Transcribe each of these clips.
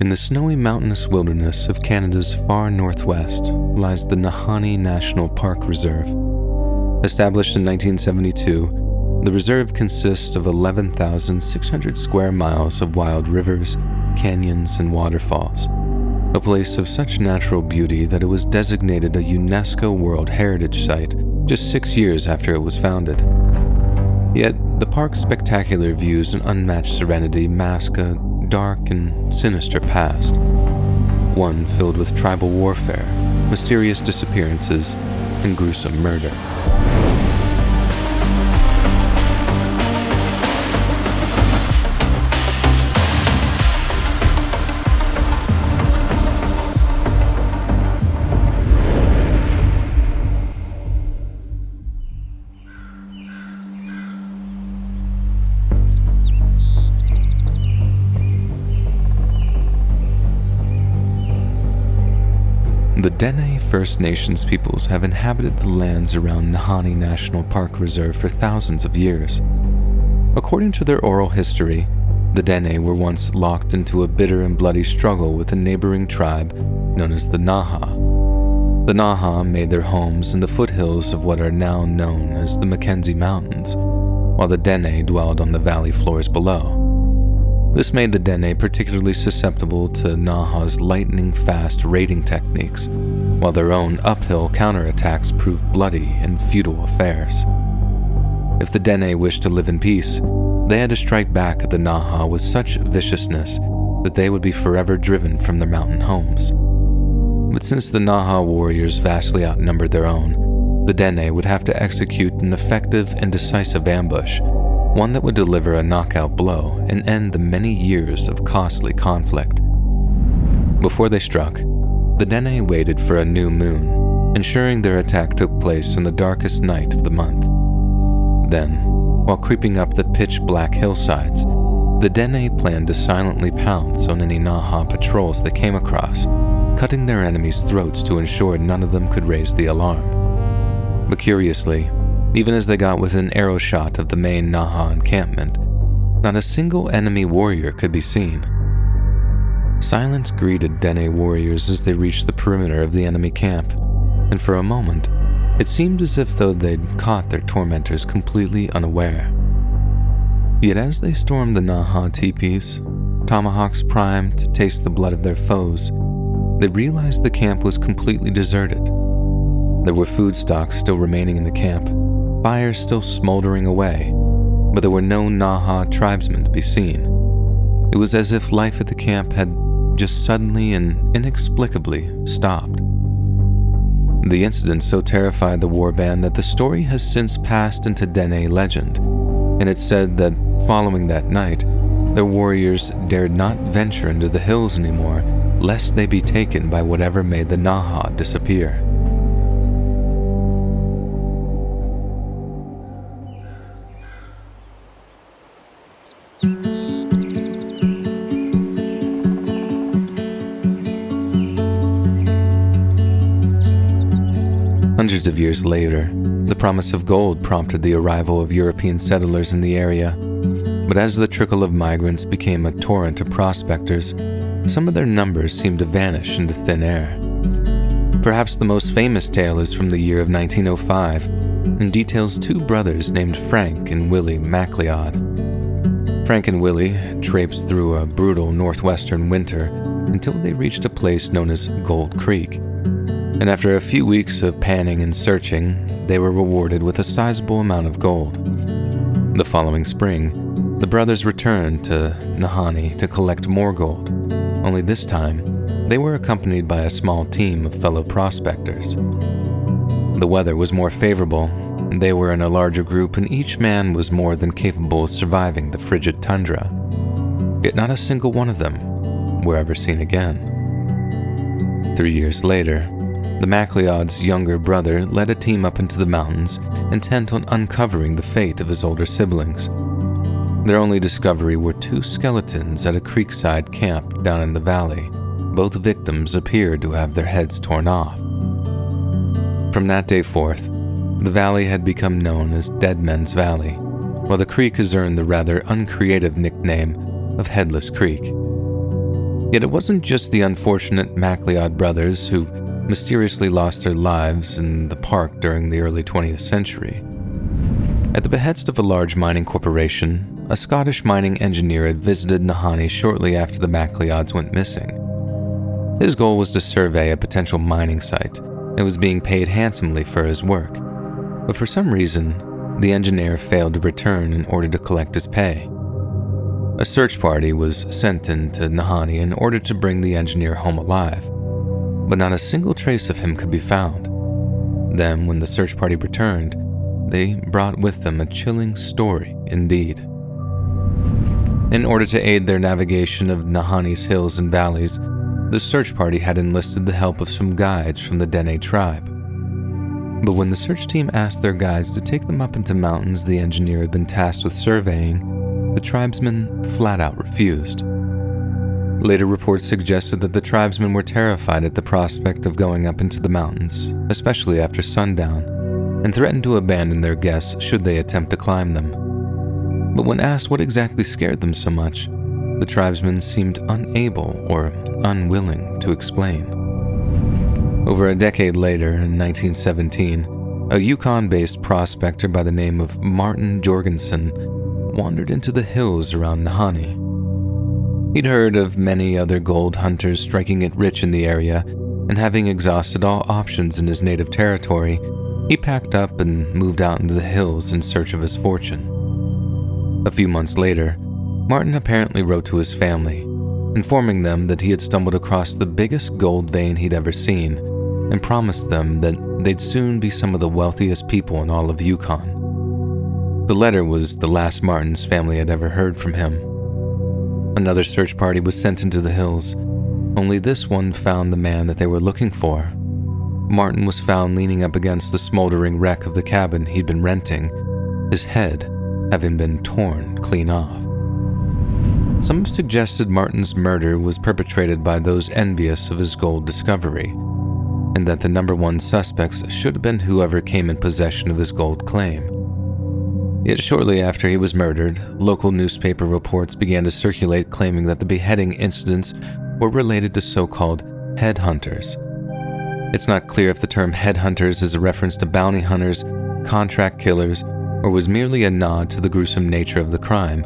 In the snowy mountainous wilderness of Canada's far northwest lies the Nahanni National Park Reserve. Established in 1972, the reserve consists of 11,600 square miles of wild rivers, canyons, and waterfalls, a place of such natural beauty that it was designated a UNESCO World Heritage Site just 6 years after it was founded. Yet, the park's spectacular views and unmatched serenity mask a dark and sinister past, one filled with tribal warfare, mysterious disappearances, and gruesome murder. The Dene First Nations peoples have inhabited the lands around Nahanni National Park Reserve for thousands of years. According to their oral history, the Dene were once locked into a bitter and bloody struggle with a neighboring tribe known as the Naha. The Naha made their homes in the foothills of what are now known as the Mackenzie Mountains, while the Dene dwelled on the valley floors below. This made the Dene particularly susceptible to Naha's lightning-fast raiding techniques, while their own uphill counterattacks proved bloody and futile affairs. If the Dene wished to live in peace, they had to strike back at the Naha with such viciousness that they would be forever driven from their mountain homes. But since the Naha warriors vastly outnumbered their own, the Dene would have to execute an effective and decisive ambush, one that would deliver a knockout blow and end the many years of costly conflict. Before they struck, the Dene waited for a new moon, ensuring their attack took place on the darkest night of the month. Then, while creeping up the pitch-black hillsides, the Dene planned to silently pounce on any Naha patrols they came across, cutting their enemies' throats to ensure none of them could raise the alarm. But curiously, even as they got within arrow shot of the main Naha encampment, not a single enemy warrior could be seen. Silence greeted Dene warriors as they reached the perimeter of the enemy camp, and for a moment, it seemed as if though they'd caught their tormentors completely unaware. Yet as they stormed the Naha teepees, tomahawks primed to taste the blood of their foes, they realized the camp was completely deserted. There were food stocks still remaining in the camp, fires still smoldering away, but there were no Naha tribesmen to be seen. It was as if life at the camp had just suddenly and inexplicably stopped. The incident so terrified the warband that the story has since passed into Dene legend, and it's said that following that night, their warriors dared not venture into the hills anymore, lest they be taken by whatever made the Naha disappear. Hundreds of years later, the promise of gold prompted the arrival of European settlers in the area, but as the trickle of migrants became a torrent of prospectors, some of their numbers seemed to vanish into thin air. Perhaps the most famous tale is from the year of 1905 and details two brothers named Frank and Willie MacLeod. Frank and Willie traipsed through a brutal northwestern winter until they reached a place known as Gold Creek. And after a few weeks of panning and searching, they were rewarded with a sizable amount of gold. The following spring, the brothers returned to Nahanni to collect more gold, only this time, they were accompanied by a small team of fellow prospectors. The weather was more favorable, they were in a larger group, and each man was more than capable of surviving the frigid tundra. Yet not a single one of them were ever seen again. 3 years later, the MacLeod's younger brother led a team up into the mountains, intent on uncovering the fate of his older siblings. Their only discovery were two skeletons at a creekside camp down in the valley. Both victims appeared to have their heads torn off. From that day forth, the valley had become known as Dead Men's Valley, while the creek has earned the rather uncreative nickname of Headless Creek. Yet it wasn't just the unfortunate MacLeod brothers who mysteriously lost their lives in the park during the early 20th century. At the behest of a large mining corporation, a Scottish mining engineer had visited Nahanni shortly after the MacLeods went missing. His goal was to survey a potential mining site and was being paid handsomely for his work. But for some reason, the engineer failed to return in order to collect his pay. A search party was sent into Nahanni in order to bring the engineer home alive, but not a single trace of him could be found. Then, when the search party returned, they brought with them a chilling story indeed. In order to aid their navigation of Nahanni's hills and valleys, the search party had enlisted the help of some guides from the Dene tribe. But when the search team asked their guides to take them up into mountains the engineer had been tasked with surveying, the tribesmen flat out refused. Later reports suggested that the tribesmen were terrified at the prospect of going up into the mountains, especially after sundown, and threatened to abandon their guests should they attempt to climb them. But when asked what exactly scared them so much, the tribesmen seemed unable or unwilling to explain. Over a decade later, in 1917, a Yukon-based prospector by the name of Martin Jorgensen wandered into the hills around Nahanni. He'd heard of many other gold hunters striking it rich in the area, and having exhausted all options in his native territory, he packed up and moved out into the hills in search of his fortune. A few months later, Martin apparently wrote to his family, informing them that he had stumbled across the biggest gold vein he'd ever seen, and promised them that they'd soon be some of the wealthiest people in all of Yukon. The letter was the last Martin's family had ever heard from him. Another search party was sent into the hills, only this one found the man that they were looking for. Martin was found leaning up against the smoldering wreck of the cabin he'd been renting, his head having been torn clean off. Some have suggested Martin's murder was perpetrated by those envious of his gold discovery, and that the number one suspects should have been whoever came in possession of his gold claim. Yet shortly after he was murdered, local newspaper reports began to circulate claiming that the beheading incidents were related to so-called headhunters. It's not clear if the term headhunters is a reference to bounty hunters, contract killers, or was merely a nod to the gruesome nature of the crime,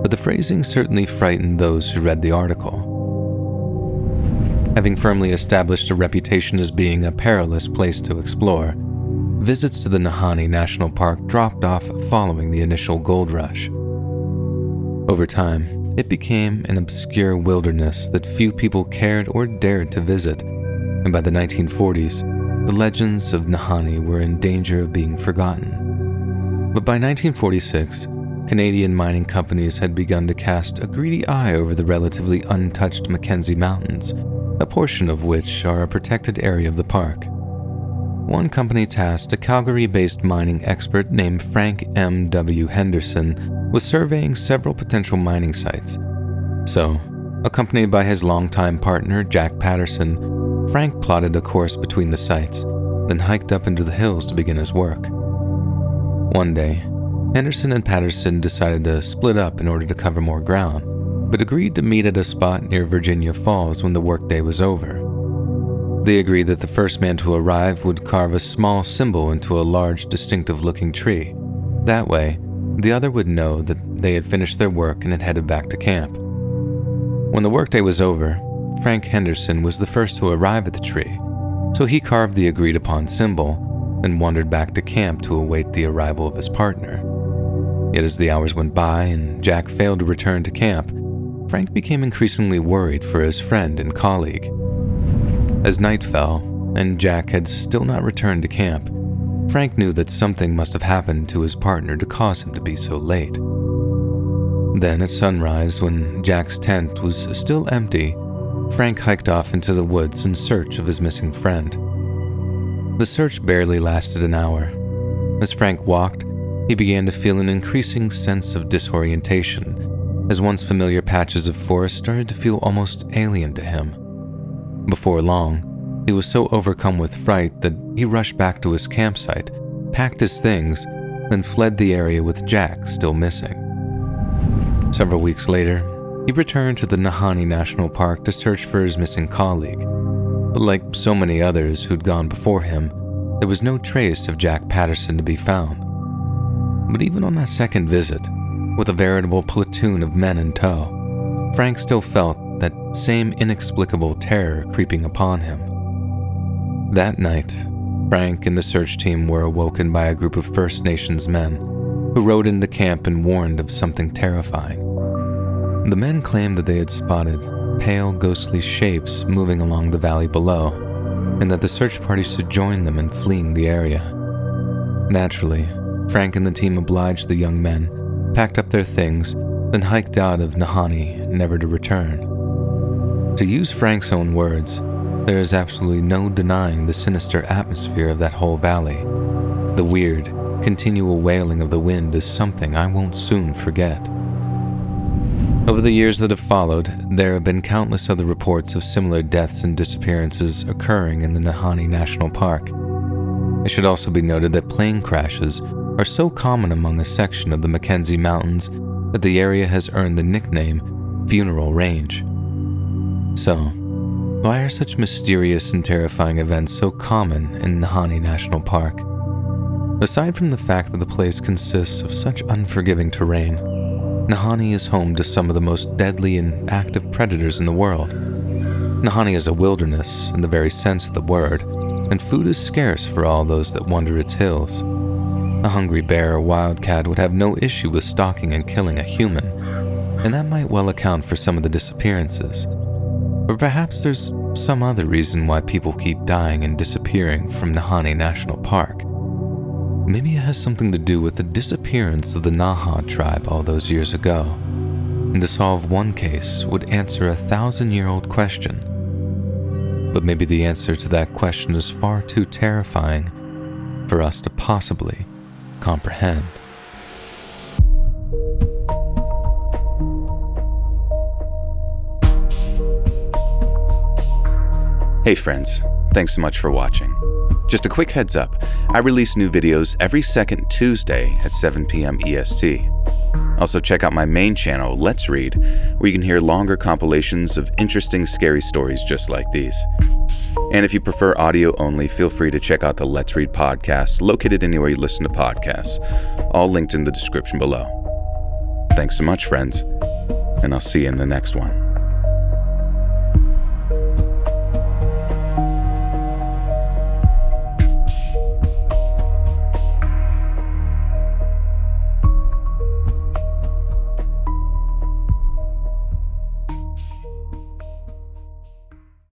but the phrasing certainly frightened those who read the article. Having firmly established a reputation as being a perilous place to explore, visits to the Nahanni National Park dropped off following the initial gold rush. Over time, it became an obscure wilderness that few people cared or dared to visit, and by the 1940s, the legends of Nahanni were in danger of being forgotten. But by 1946, Canadian mining companies had begun to cast a greedy eye over the relatively untouched Mackenzie Mountains, a portion of which are a protected area of the park. One company tasked a Calgary-based mining expert named Frank M.W. Henderson with surveying several potential mining sites. So, accompanied by his longtime partner Jack Patterson, Frank plotted a course between the sites, then hiked up into the hills to begin his work. One day, Henderson and Patterson decided to split up in order to cover more ground, but agreed to meet at a spot near Virginia Falls when the workday was over. They agreed that the first man to arrive would carve a small symbol into a large, distinctive-looking tree. That way, the other would know that they had finished their work and had headed back to camp. When the workday was over, Frank Henderson was the first to arrive at the tree, so he carved the agreed-upon symbol, then wandered back to camp to await the arrival of his partner. Yet as the hours went by and Jack failed to return to camp, Frank became increasingly worried for his friend and colleague. As night fell, and Jack had still not returned to camp, Frank knew that something must have happened to his partner to cause him to be so late. Then at sunrise, when Jack's tent was still empty, Frank hiked off into the woods in search of his missing friend. The search barely lasted an hour. As Frank walked, he began to feel an increasing sense of disorientation, as once familiar patches of forest started to feel almost alien to him. Before long, he was so overcome with fright that he rushed back to his campsite, packed his things, then fled the area with Jack still missing. Several weeks later, He returned to the Nahanni National Park to search for his missing colleague, but like so many others who'd gone before him, there was no trace of Jack Patterson to be found. But even on that second visit, with a veritable platoon of men in tow, Frank still felt that same inexplicable terror creeping upon him. That night, Frank and the search team were awoken by a group of First Nations men who rode into camp and warned of something terrifying. The men claimed that they had spotted pale, ghostly shapes moving along the valley below, and that the search party should join them in fleeing the area. Naturally, Frank and the team obliged the young men, packed up their things, then hiked out of Nahanni, never to return. To use Frank's own words, there is absolutely no denying the sinister atmosphere of that whole valley. The weird, continual wailing of the wind is something I won't soon forget. Over the years that have followed, there have been countless other reports of similar deaths and disappearances occurring in the Nahanni National Park. It should also be noted that plane crashes are so common among a section of the Mackenzie Mountains that the area has earned the nickname Funeral Range. So, why are such mysterious and terrifying events so common in Nahanni National Park? Aside from the fact that the place consists of such unforgiving terrain, Nahanni is home to some of the most deadly and active predators in the world. Nahanni is a wilderness in the very sense of the word, and food is scarce for all those that wander its hills. A hungry bear or wildcat would have no issue with stalking and killing a human, and that might well account for some of the disappearances. Or perhaps there's some other reason why people keep dying and disappearing from Nahanni National Park. Maybe it has something to do with the disappearance of the Naha tribe all those years ago. And to solve one case would answer a 1,000-year-old question. But maybe the answer to that question is far too terrifying for us to possibly comprehend. Hey friends, thanks so much for watching. Just a quick heads up, I release new videos every second Tuesday at 7 p.m. EST. Also check out my main channel, Let's Read, where you can hear longer compilations of interesting, scary stories just like these. And if you prefer audio only, feel free to check out the Let's Read podcast, located anywhere you listen to podcasts, all linked in the description below. Thanks so much, friends, and I'll see you in the next one.